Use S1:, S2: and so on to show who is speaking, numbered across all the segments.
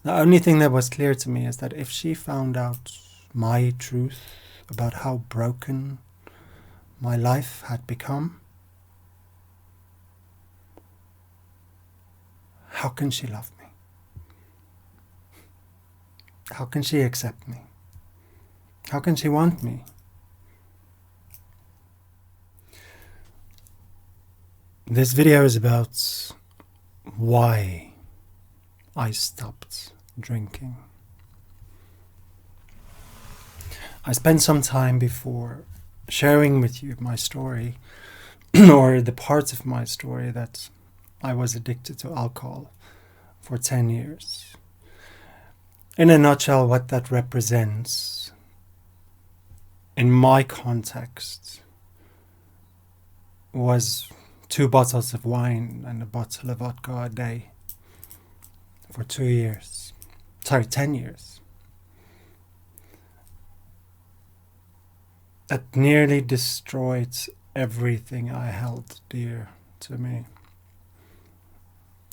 S1: The only thing that was clear to me is that if she found out my truth about how broken my life had become, how can she love me? How can she accept me? How can she want me? This video is about why I stopped drinking. I spent some time before sharing with you my story, or the parts of my story, that I was addicted to alcohol for 10 years. In a nutshell, what that represents in my context was 2 bottles of wine and a bottle of vodka a day for 2 years. 10 years. That nearly destroyed everything I held dear to me.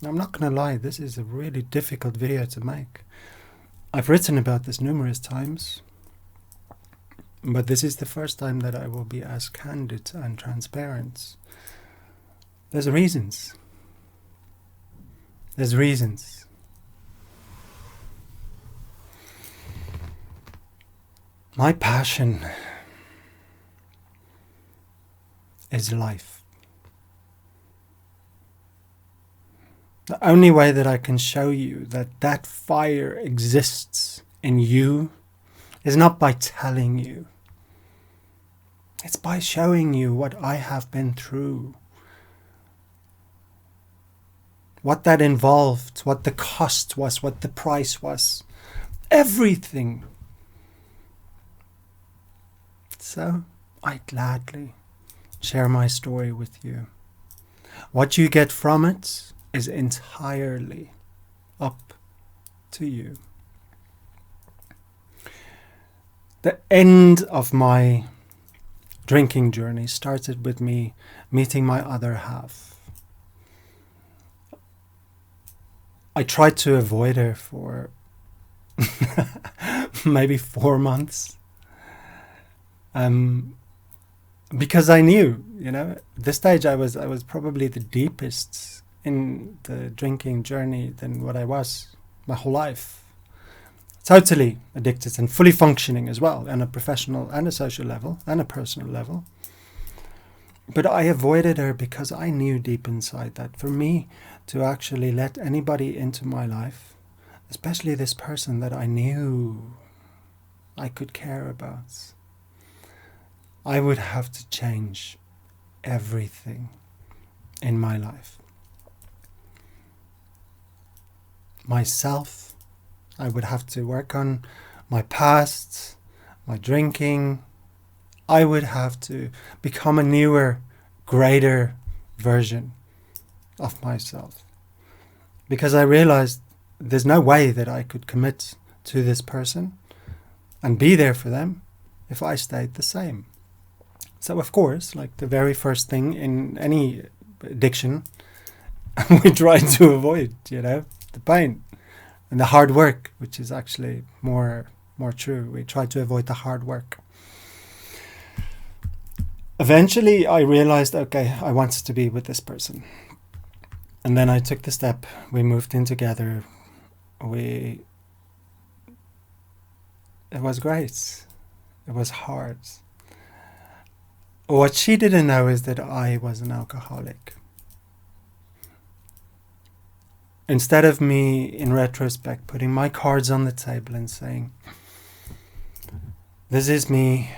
S1: I'm not going to lie, this is a really difficult video to make. I've written about this numerous times, but this is the first time that I will be as candid and transparent. There's reasons. There's reasons. My passion is life. The only way that I can show you that that fire exists in you is not by telling you. It's by showing you what I have been through. What that involved, what the cost was, what the price was. Everything. So, I gladly share my story with you. What you get from it is entirely up to you. The end of my drinking journey started with me meeting my other half. I tried to avoid her for maybe 4 months. Because I knew, at this stage I was probably the deepest in the drinking journey than what I was my whole life. Totally addicted and fully functioning as well, on a professional and a social level and a personal level. But I avoided her because I knew deep inside that for me to actually let anybody into my life, especially this person that I knew I could care about, I would have to change everything in my life. Myself, I would have to work on my past, my drinking. I would have to become a newer, greater version of myself. Because I realized there's no way that I could commit to this person and be there for them if I stayed the same. So of course, like the very first thing in any addiction, we try to avoid, the pain and the hard work, which is actually more true. We try to avoid the hard work. Eventually, I realized, okay, I wanted to be with this person. And then I took the step. We moved in together. It was great. It was hard. What she didn't know is that I was an alcoholic. Instead of me, in retrospect, putting my cards on the table and saying, this is me,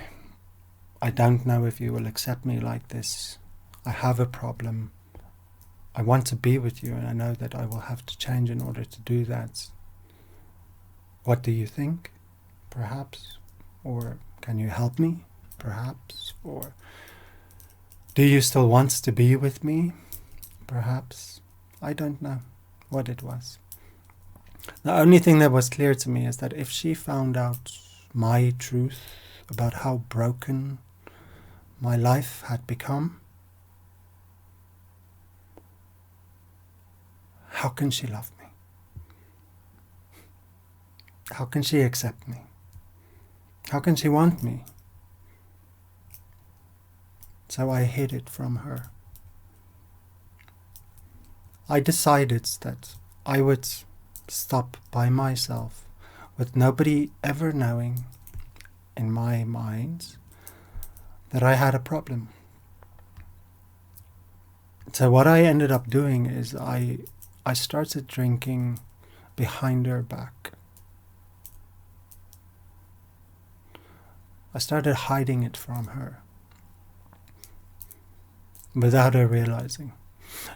S1: I don't know if you will accept me like this, I have a problem, I want to be with you and I know that I will have to change in order to do that. What do you think? Perhaps. Or can you help me? Perhaps. Or do you still want to be with me? Perhaps. I don't know what it was. The only thing that was clear to me is that if she found out my truth about how broken my life had become, how can she love me? How can she accept me? How can she want me? So I hid it from her. I decided that I would stop by myself, with nobody ever knowing in my mind that I had a problem. So what I ended up doing is I started drinking behind her back. I started hiding it from her without her realizing.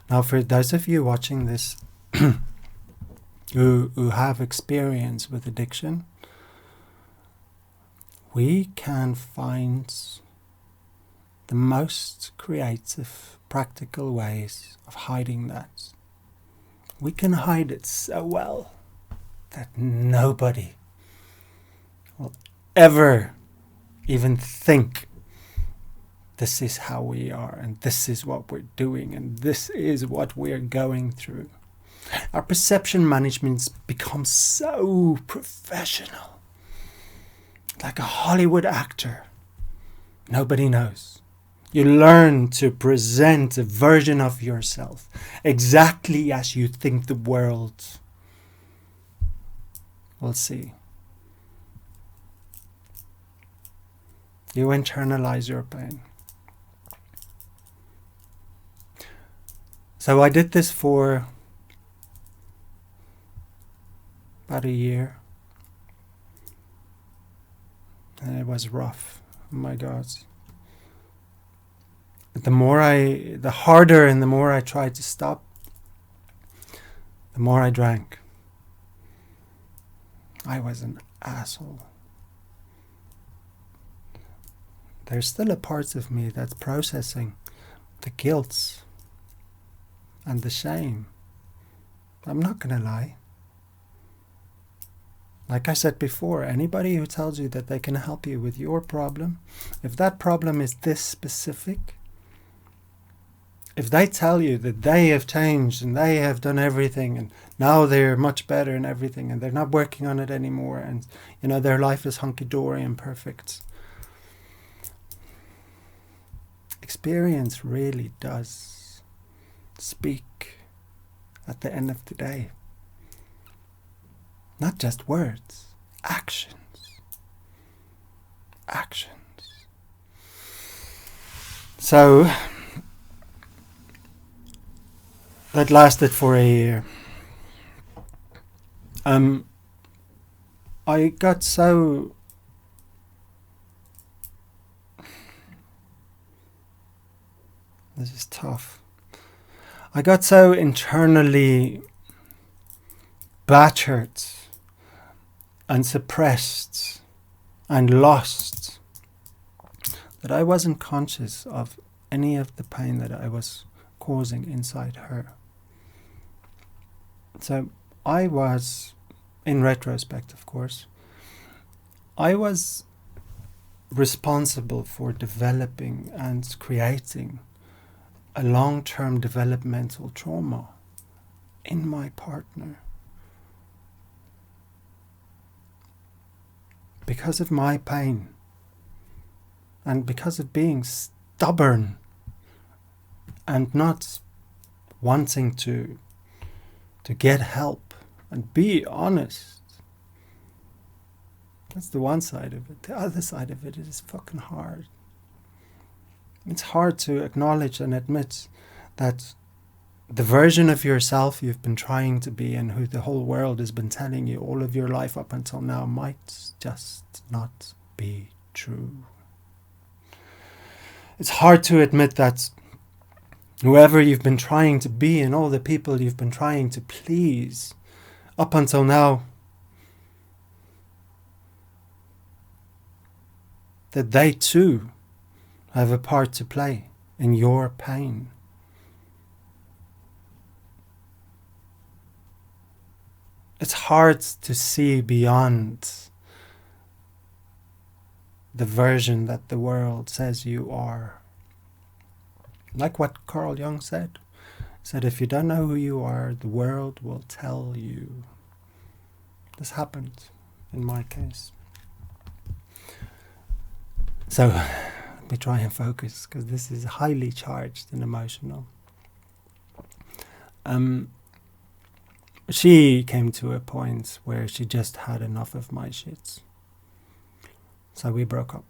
S1: Now, for those of you watching this who have experience with addiction, we can find the most creative, practical ways of hiding that. We can hide it so well that nobody will ever even think this is how we are, and this is what we're doing, and this is what we're going through. Our perception management becomes so professional, like a Hollywood actor. Nobody knows. You learn to present a version of yourself exactly as you think the world will see. You internalize your pain. So I did this for about a year. And it was rough. Oh my God. But the harder and the more I tried to stop, the more I drank. I was an asshole. There's still a part of me that's processing the guilt and the shame. I'm not gonna lie. Like I said before, anybody who tells you that they can help you with your problem, if that problem is this specific, if they tell you that they have changed and they have done everything and now they're much better and everything and they're not working on it anymore and their life is hunky-dory and perfect, experience really does speak at the end of the day. Not just words, actions. So that lasted for a year. I got so this is tough. I got so internally battered and suppressed and lost that I wasn't conscious of any of the pain that I was causing inside her. So I was, in retrospect of course, I was responsible for developing and creating a long-term developmental trauma in my partner. Because of my pain and because of being stubborn and not wanting to get help and be honest. That's the one side of it. The other side of it is fucking hard. It's hard to acknowledge and admit that the version of yourself you've been trying to be and who the whole world has been telling you all of your life up until now might just not be true. It's hard to admit that whoever you've been trying to be and all the people you've been trying to please up until now, that they too have a part to play in your pain. It's hard to see beyond the version that the world says you are. Like what Carl Jung said. He said, if you don't know who you are, the world will tell you. This happened. in my case. So let me try and focus, because this is highly charged and emotional. She came to a point where she just had enough of my shits. So we broke up.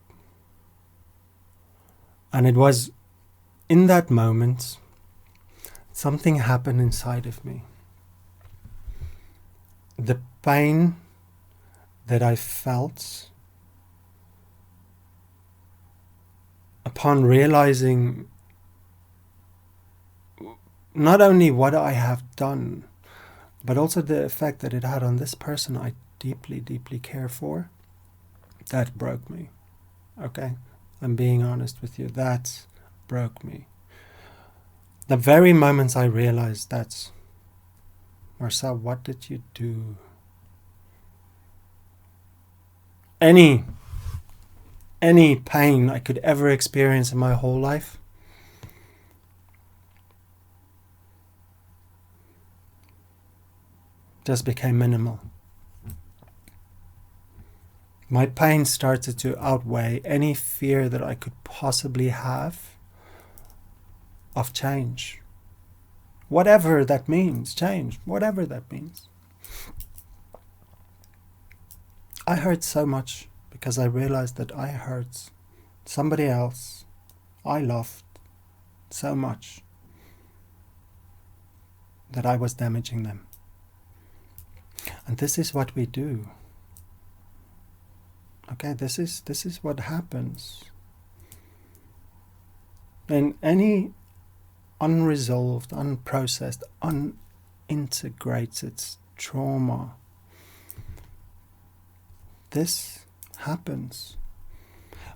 S1: And it was in that moment, something happened inside of me. The pain that I felt upon realizing not only what I have done, but also the effect that it had on this person I deeply, deeply care for, that broke me. Okay? I'm being honest with you. That broke me. The very moments I realized that, Marcel, what did you do? Any pain I could ever experience in my whole life, just became minimal. My pain started to outweigh any fear that I could possibly have of change. Whatever that means, change, whatever that means. I hurt so much because I realized that I hurt somebody else I loved so much that I was damaging them. And this is what we do. Okay, this is what happens. And any unresolved, unprocessed, unintegrated trauma, this happens.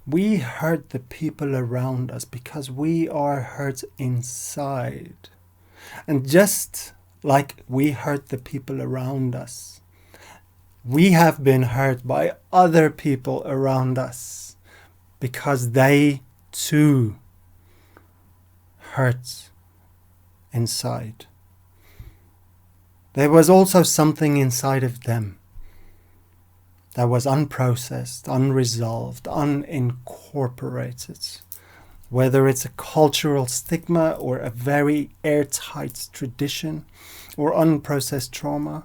S1: We hurt the people around us because we are hurt inside. And just like we hurt the people around us, we have been hurt by other people around us because they too hurt inside. There was also something inside of them that was unprocessed, unresolved, unincorporated. Whether it's a cultural stigma or a very airtight tradition or unprocessed trauma,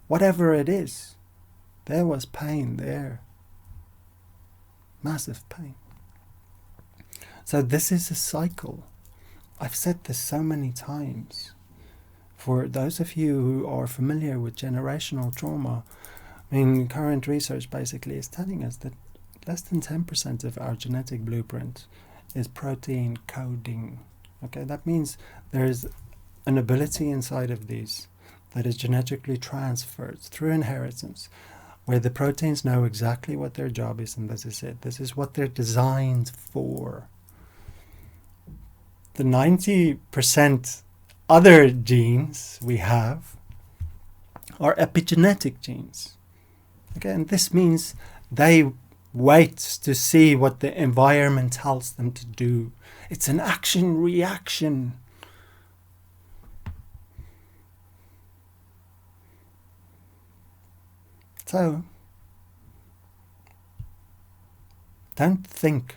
S1: whatever it is, there was pain there. Massive pain. So this is a cycle. I've said this so many times. For those of you who are familiar with generational trauma, I mean, current research basically is telling us that less than 10% of our genetic blueprint is protein coding. Okay, that means there's an ability inside of these that is genetically transferred through inheritance, where the proteins know exactly what their job is, and this is it. This is what they're designed for. The 90% other genes we have are epigenetic genes. Okay, and this means they wait to see what the environment tells them to do. It's an action-reaction. So, don't think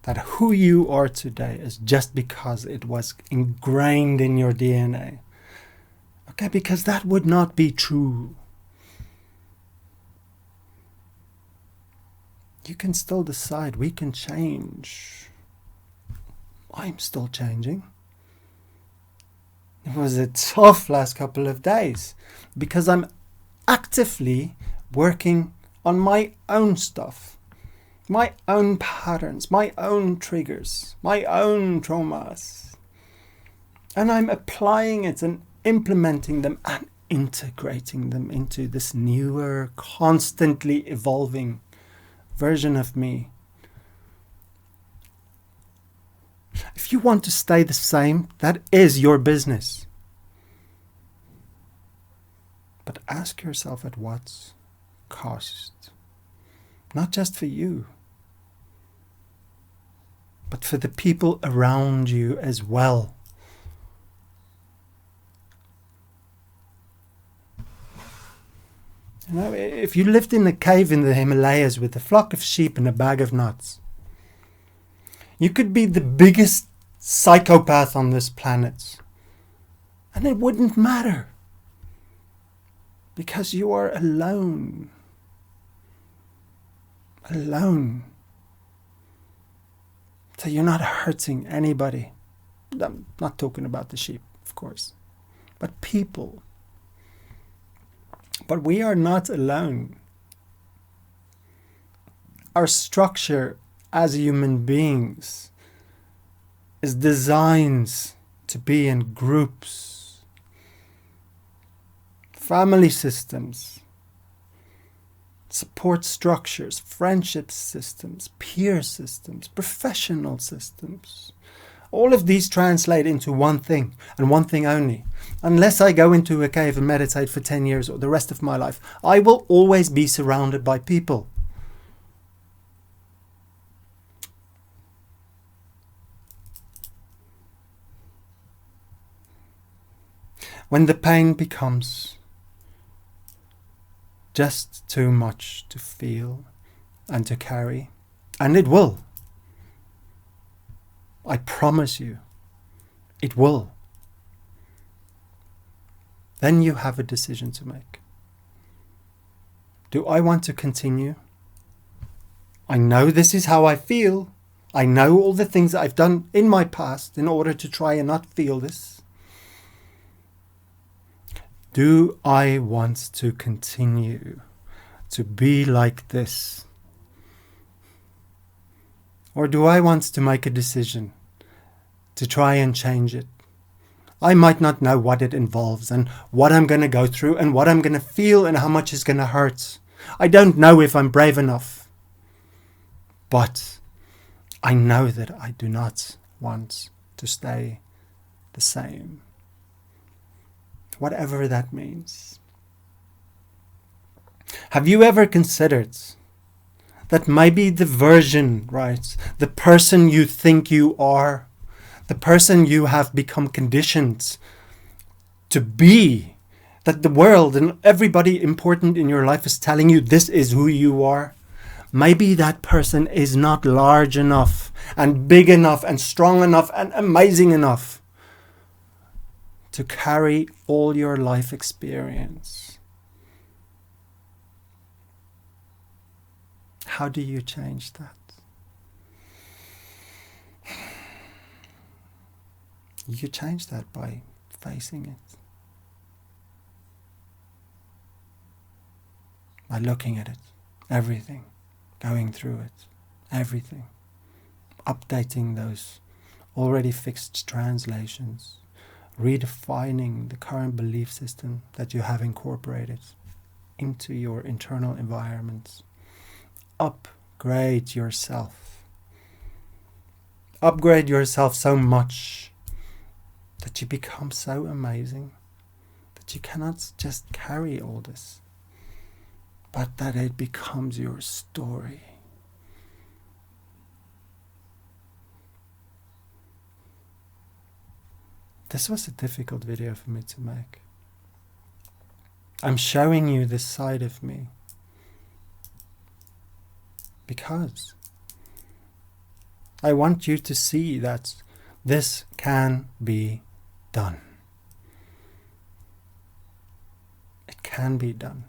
S1: that who you are today is just because it was ingrained in your DNA. Okay, because that would not be true. You can still decide, we can change. I'm still changing. It was a tough last couple of days because I'm actively working on my own stuff, my own patterns, my own triggers, my own traumas. And I'm applying it and implementing them and integrating them into this newer, constantly evolving version of me. If you want to stay the same, that is your business. But ask yourself at what cost. Not just for you, but for the people around you as well. You know, if you lived in a cave in the Himalayas with a flock of sheep and a bag of nuts, you could be the biggest psychopath on this planet, and it wouldn't matter, because you are alone. Alone. So you're not hurting anybody. I'm not talking about the sheep, of course, but people. But we are not alone. Our structure as human beings is designed to be in groups, family systems, support structures, friendship systems, peer systems, professional systems. All of these translate into one thing, and one thing only. Unless I go into a cave and meditate for 10 years or the rest of my life, I will always be surrounded by people. When the pain becomes just too much to feel and to carry, and it will, I promise you, it will, then you have a decision to make. Do I want to continue? I know this is how I feel. I know all the things that I've done in my past in order to try and not feel this. Do I want to continue to be like this? Or do I want to make a decision to try and change it? I might not know what it involves and what I'm going to go through and what I'm going to feel and how much it's going to hurt. I don't know if I'm brave enough. But I know that I do not want to stay the same. Whatever that means. Have you ever considered that maybe the version, right, the person you think you are, the person you have become conditioned to be, that the world and everybody important in your life is telling you this is who you are, maybe that person is not large enough and big enough and strong enough and amazing enough to carry all your life experience. How do you change that? You change that by facing it. By looking at it. Everything. Going through it. Everything. Updating those already fixed translations. Redefining the current belief system that you have incorporated into your internal environments. Upgrade yourself. Upgrade yourself so much that you become so amazing that you cannot just carry all this, but that it becomes your story. This was a difficult video for me to make. I'm showing you this side of me because I want you to see that this can be done. It can be done.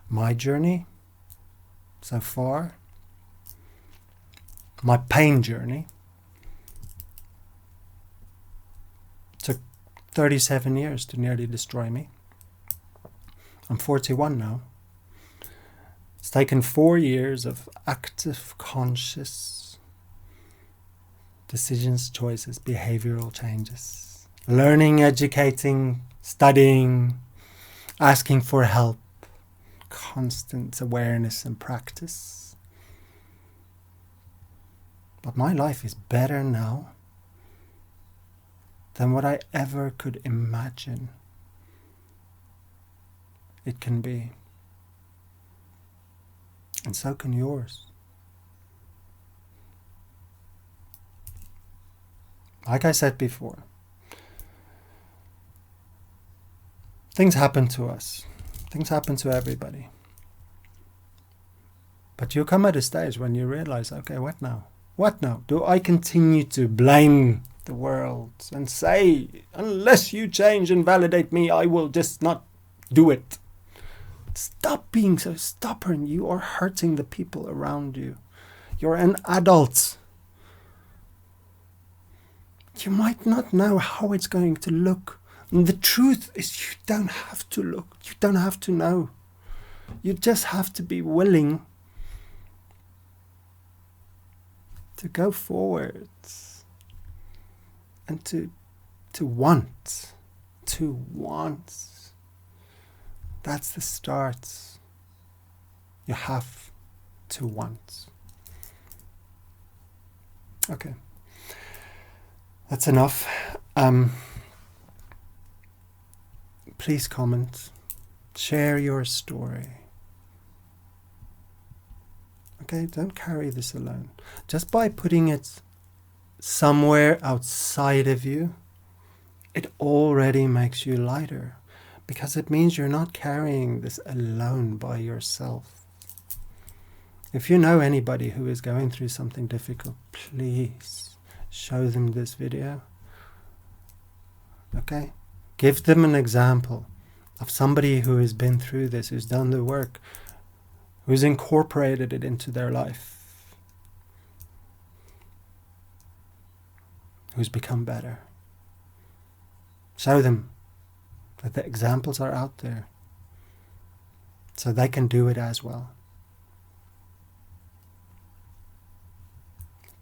S1: My journey so far, my pain journey, took 37 years to nearly destroy me. I'm 41 now. It's taken 4 years of active, conscious decisions, choices, behavioral changes, learning, educating, studying, asking for help, constant awareness and practice. But my life is better now than what I ever could imagine it can be. And so can yours. Like I said before, Things happen to us. Things happen to everybody. But you come at a stage when you realize, okay, what now? What now? Do I continue to blame the world and say, unless you change and validate me, I will just not do it? Stop being so stubborn. You are hurting the people around you. You're an adult. You might not know how it's going to look. And the truth is, you don't have to look. You don't have to know. You just have to be willing to go forward and to want. To want. That's the start. You have to want. Okay. That's enough. Please comment. Share your story. Okay, don't carry this alone. Just by putting it somewhere outside of you, it already makes you lighter, because it means you're not carrying this alone by yourself. If you know anybody who is going through something difficult, please show them this video. Okay? Give them an example of somebody who has been through this, who's done the work, who's incorporated it into their life, who's become better. Show them that the examples are out there so they can do it as well.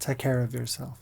S1: Take care of yourself.